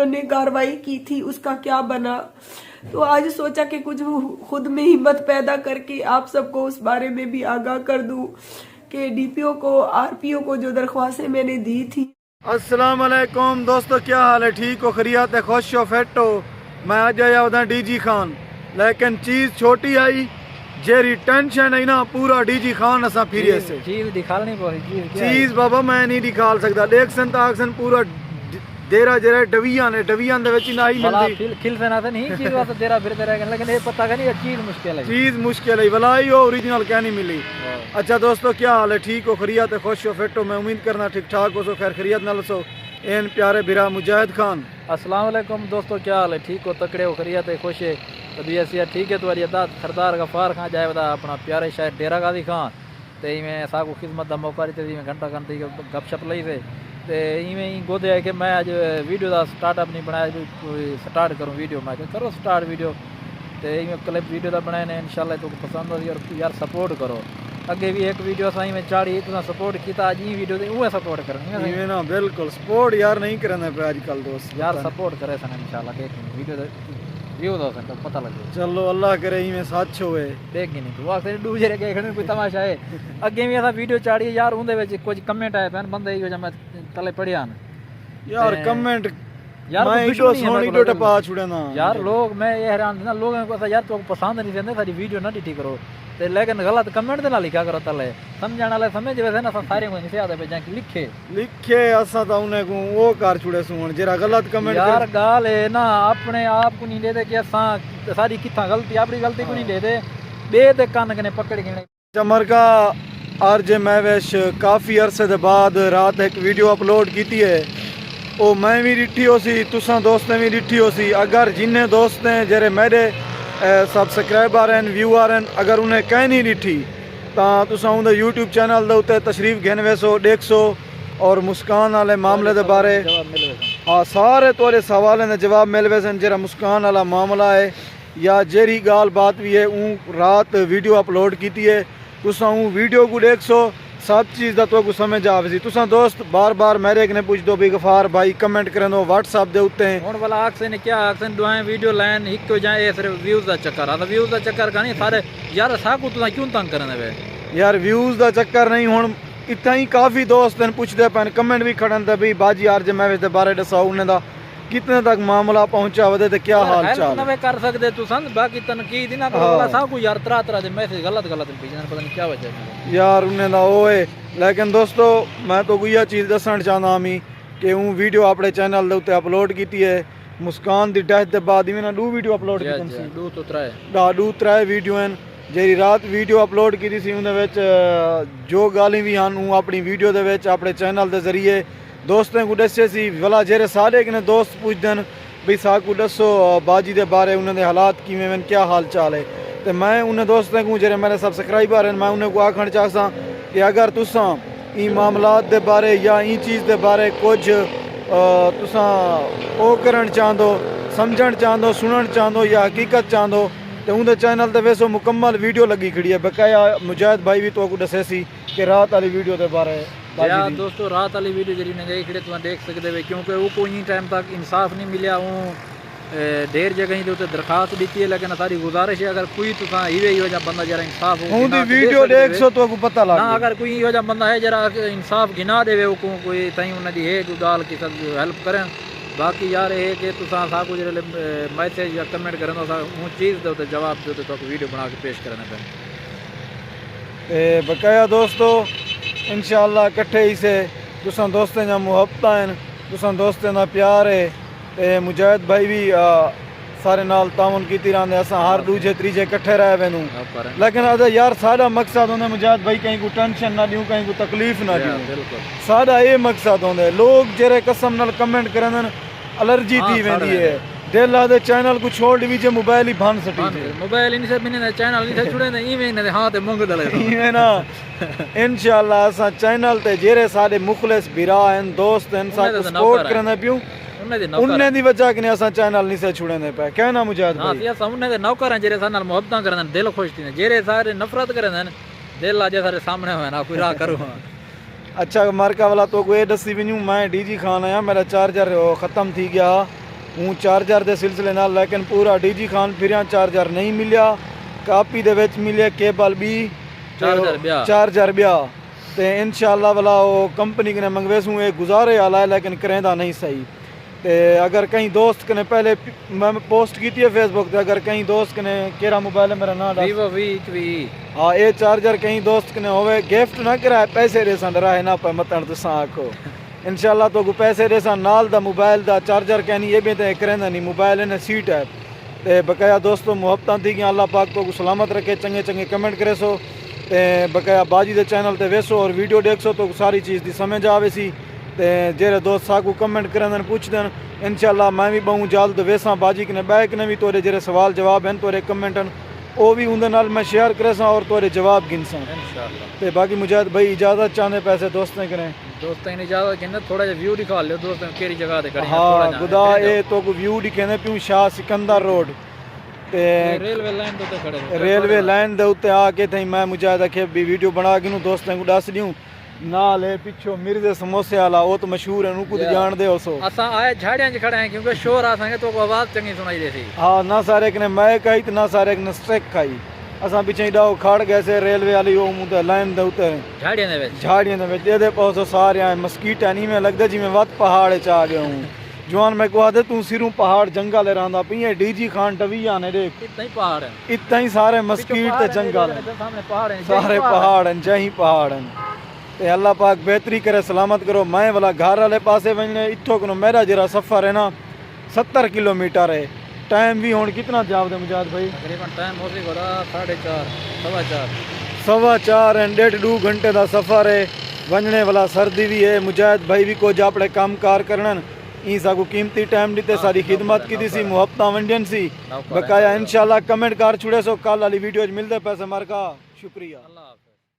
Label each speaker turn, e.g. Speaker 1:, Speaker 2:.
Speaker 1: ने कार्रवाई की थी उसका क्या बना। तो आज सोचा कि कुछ खुद में हिम्मत पैदा करके आप सबको उस बारे में भी आगाह कर दूं कि डीपीओ को, आरपीओ को जो दरख्वास्तें मैंने दी थी।
Speaker 2: अस्सलाम वालेकुम दोस्तों, क्या हाल है? ठीक हो, खैरियत है, खुश हो, फिट हो? मैं आज आया उधर डीजी खान, लेकिन चीज़ छोटी आई जेरी टेंशन है ना पूरा डीजी खान असा फिर से
Speaker 3: चीज दिखानी पड़ी
Speaker 2: चीज़ बाबा मैं नहीं दिखाल सकता। देख सन ताकसन पूरा देरा जरा डवियां ने डवियां दे विच नहीं मिलदी
Speaker 3: खिल से ना नहीं चीज वास्ते तेरा फिर तेरा लेकिन ये पता नहीं चीज मुश्किल है,
Speaker 2: चीज़ मुश्किल है वलाई हो, ओरिजिनल क्या नहीं मिली। अच्छा दोस्तों, क्या हाल है? ठीक हो, खैरियत है, खुश हो, फिट हो? मैं उम्मीद करना ठीक ठाक हो, सो खैर खैरियत नाल सो एन प्यारे बिरा मुजाहिद खान।
Speaker 3: अस्सलाम वालेकुम दोस्तों, क्या हाल है? ठीक हो, तकड़े हो, खैरियत है, खुश है, तबीयत से ठीक है? तुम्हारी अदात सरदार गफार खान जाए बता अपना प्यारे शायर डेरा गाजी खान ते में साको खिदमत का मौका दी में घंटा घंटे गपशप लई थे ते इवें ही गोदे है कि मैं अज वीडियो का स्टार्टअप नहीं बनाया, स्टार्ट करूँ वीडियो। मैं करो स्टार्ट वीडियो तो इवें क्लिप वीडियो का बनाए ने इंशाल्लाह तुमको पसंद आई और यार सपोर्ट करो। अगे भी एक वीडियो साई में चाड़ी तुम सपोर्ट किया, अज वीडियो उहे सपोर्ट करनी
Speaker 2: ना बिल्कुल सपोर्ट यार नहीं करना पे आजकल दोस्त
Speaker 3: यार सपोर्ट करे सन इंशाल्लाह। देख वीडियो व्यू दो सन तो पता लगे।
Speaker 2: चलो अल्लाह करे में सच होए।
Speaker 3: देख नहीं तू आखिर दूजे रे देखने कोई तमाशा है। अगे भी ऐसा वीडियो चाड़ी यार उनदे विच कुछ कमेंट आए पैन बंदे यो जब मैं तले पढ़िया
Speaker 2: यार कमेंट
Speaker 3: यार
Speaker 2: मैं इडो सोनी डोटा पा छुड़े ना
Speaker 3: यार लोग मैं ये हैरान ना लोगों को यार तो पसंद नहीं देंदे सारी वीडियो ना डिटी करो ते लेकिन गलत कमेंट दे ना लिखा करो तले समझण वाले समझ वैसे ना सारे को नहीं से आदे पे जा लिखे
Speaker 2: लिखे असा ता उन्हें को वो कर छुड़े सुन जरा गलत कमेंट
Speaker 3: यार गाल है ना अपने आप को नहीं दे दे कि असा सारी किथा गलती अपनी गलती को नहीं दे दे बे ते कान कने पकड़ के
Speaker 2: चमर का आरजे महवेश काफ़ी अरसे के बाद रात एक वीडियो अपलोड की है। ओ मैं भी डिठी हो सी, तुसा दोस्तें भी डिठी हो सी। अगर जिन्हें दोस्त ने जेरे मेरे सबसक्राइबर हैं, व्यूअर हैं, अगर उन्हें कहीं नहीं डिठी तो तुसा उनके यूट्यूब चैनल के उत्ते तशरीफ घेन वैसो देख सो और मुस्कान वाले मामले के बारे हाँ सारे तोरे सवालों के जवाब मिल वैसन। जरा मुस्कान वाला मामला है या जेरी गाल बात भी है ऊँ रात वीडियो अपलोड की है। तुसा ऊँ वीडियो को देख सो सब चीज़ का तो समझ आवे। तुसा दोस्त बार बार मेरे ने पूछ दो भी गफार भाई कमेंट कर दो व्हाट्सअप दे उत्ते
Speaker 3: हुण वाला आक्से ने क्या आक्से दुआएं वीडियो लाइन एक को जाए सिर्फ व्यूज का चक्कर आता व्यूज का चक्कर का नहीं सारे यार साकू तुसा क्यों तंग करने वे
Speaker 2: यार व्यूज का चक्कर नहीं हुण इतना ही काफ़ी दोस्त हैं पूछते पैन कमेंट भी खड़न थे भी बाजी आरजे महवेश के बारे दसाओ उन्हें दा कितने तक मामला पहुंचा वदे ते क्या हाल चाल
Speaker 3: नवे कर सकदे तू सन बाकी तनकीद ना करो वाला साकू यार तरह दे मैसेज गलत भेजन पता नहीं क्या वजह
Speaker 2: यार उन्हें दा ओए। लेकिन दोस्तों मैं तो कोई चीज़ दसन चाहना मी कि हूँ वीडियो अपने चैनल के उत्ते अपलोड की है। मुस्कान की डेथ के बाद इवें दो वीडियो अपलोड की दो त्रै वीडियो हैं जेरी रात वीडियो अपलोड की सी उन्हें जो गाली भी हैं हूँ अपनी वीडियो के अपने चैनल के जरिए दोस्तों को दसे सी भला जेरे सारे कि दोस्त पूछते हैं भी साकू दसो बाजी के बारे उन्होंने हालात किमें क्या हाल चाल है। तो मैं उन्हें दोस्तों को जेरे मेरे सब्सक्राइबर हैं मैं उन्हें को आखना चाहता कि अगर तुसा इन मामलात के बारे या इन चीज़ के बारे कुछ तुसा ओ करन चाहदो समझण चाहदो सुनन चाहदो या हकीकत चाहदो तो उनके चैनल ते वैसो मुकम्मल वीडियो लगी खड़ी है। बकाया मुजाहिद भाई भी तो दसे सी कि रात वाली वीडियो के बारे
Speaker 3: यार दोस्तों रात वाली वीडियो जी ने गई खड़े तुम देख सकते हो क्योंकि वो कोई टाइम तक इंसाफ नहीं मिले हूँ ढेर जगह के उत्ते दरखास्त दी है लेकिन सारी गुजारिश है अगर कोई तुसा हीवे ही हो बंदा जरा इंसाफ हो
Speaker 2: वीडियो देख सो तो पता लग
Speaker 3: ना अगर कोई हो बंदा है जरा इंसाफ गिना देवे कोई तई उन्हें है कोई गाल की सब हेल्प करें। बाकी यार ये कि तुसा साकू जो मैसेज या कमेंट करें उन चीज़ के उत्ते जवाब दो तो वीडियो बना के पेश करने पे
Speaker 2: बकाया दोस्तों इंशाअल्लाह कट्ठे ही से तुसा दोस्तें जा मुहब्बत हैं तुसा दोस्तें का प्यार है ते मुजाहिद भाई भी सारे नाल तावन की रहंदे असां हर दूजे त्रीजे कट्ठे रह वैनू लेकिन अदा यार सारा मकसद होंदा मुजाहिद भाई कहीं को टेंशन ना दियूं कहीं को तकलीफ ना दियूं सारा ये मकसद होंदा लोग जेरे कसम नाल कमेंट करन एलर्जी थी वेंदी है दिल आदे चैनल को छोड़ दीजिए मोबाइल ही भान सटी
Speaker 3: मोबाइल इन सब ने चैनल नहीं छुड़े ने इवें ने हां ते मंग दले
Speaker 2: इवें ना इंशाअल्लाह असां चैनल ते जेरे सारे मुखलिस बिरा हैं दोस्त हैं साथ सपोर्ट करने पियूं उन्हें दी वजह कि असां चैनल नहीं से छुड़ने पे कहना मुजाहिद भाई
Speaker 3: हां असां उन्हें दे नौकर हैं जेरे साथ नाल मोहब्बत करन दिल खुश थी जेरे सारे नफरत करन दिल आज सारे सामने होए ना कोई राह करो। अच्छा
Speaker 2: मार्का वाला तो कोई दसी वनूं मैं डीजी खान आया मेरा चार्जर खत्म थी गया हूँ चार्जर के सिलसिले नाल, लेकिन पूरा DG खान फिर चार्जर नहीं मिलिया। कापी दे विच मिले केबल भी चार्जर ब्या ते इंशाल्लाह वाला वो कंपनी ने मंगवेसूँ एक गुजारे वाला है, लेकिन करेंदा नहीं सही। ते अगर कहीं दोस्त कने पहले मैं पोस्ट की है फेसबुक पे, अगर कहीं दोस्त कने केरा मोबाइल है मेरा ना
Speaker 3: Vivo V
Speaker 2: हाँ ये चार्जर कहीं दोस्त कने होवे गिफ्ट ना कराए पैसे रेसा डराए ना पे मतन तुसा आखो इंशाल्लाह तो पैसे रेसा नाल दा मोबाइल दा चार्जर कहनी ये भी ते करेंदा नहीं मोबाइल ने सीट है ते बकाया दोस्तों मुहब्बतां थी कि अल्लाह पाक तो सलामत रखे, चंगे चंगे कमेंट करे सो ते बकाया बाजी दे चैनल ते वेसो और वीडियो देख सो तो सारी चीज़ दी समझ आवे सी। ते जेरे दोस्त साकू कमेंट करन पूछ देन इंशाल्लाह मैं भी बहु जल्द वेसा बाजी कने बैक ने भी तोरे जेरे सवाल जवाब हैं तोरे कमेंटन वो भी उनके नाल मैं शेयर करे सा और तोरे जवाब गिनसा इंशाल्लाह। ते बाकी मुजाहिद भाई इजाजत चाहते पैसे दोस्तें करें
Speaker 3: दोस्तों ने इजाजत गिनना थोड़ा जिहा व्यू दिखा लियो दोस्तों केरी जगह ते खड़ी
Speaker 2: हाँ खुदा ये तो को व्यू दिखेने पियूं शाह सिकंदर रोड ते
Speaker 3: रेलवे लाइन ते खड़े
Speaker 2: रेलवे लाइन दे उत्ते आके थई मैं मुजाहिद आखे भी वीडियो बना के दोस्तों को दस दियूं नाल है पिछो मिर्जे समोसे वाला वो तो मशहूर है उनको तो जान दे हो
Speaker 3: असा आए झाड़ियां च खड़े हैं क्योंकि शोर आ संगे तो आवाज चंगी सुनाई देसी।
Speaker 2: हाँ ना सारे ने मैं खाई तो ना सारे ने स्ट्रेक खाई असा पीछे डाओ खड़ गए से रेलवे वाली वो मुंह लाइन दे उते झाड़ियां दे विच दे पहुंचो सारे मस्कीटा नहीं में लगदा जिवें वत पहाड़ च आ गया हूं जवान मैं को आदे तू सिरों पहाड़ जंगल रहंदा पई DG खान टविया ने देख
Speaker 3: इतना ही पहाड़ है
Speaker 2: इतना ही सारे मस्कीट ते जंगल
Speaker 3: सामने पहाड़ है
Speaker 2: सारे पहाड़ हैं जही पहाड़ हैं ते अल्लाह पाक बेहतरी करे सलामत करो। मैं वाला घर वाले पासे वजने इत्थों को मेरा जरा सफ़र है ना 70 किलोमीटर है। टाइम भी हुण कितना जावदे मुजाहिद भाई
Speaker 3: तकरीबन टाइम हो गया 4:30
Speaker 2: 4:15 एंड 1.5-2 घंटे का सफ़र है वजने वाला सर्दी भी है। मुजाहिद भाई भी कुछ अपने काम कार करन ई साकू कीमती टाइम दीते सारी खिदमत की सी मुहब्बतां वंडन सी बकाया इंशाल्लाह कमेंट कर छुड़े सो कल वाली वीडियो मिलते पैसे मार का शुक्रिया।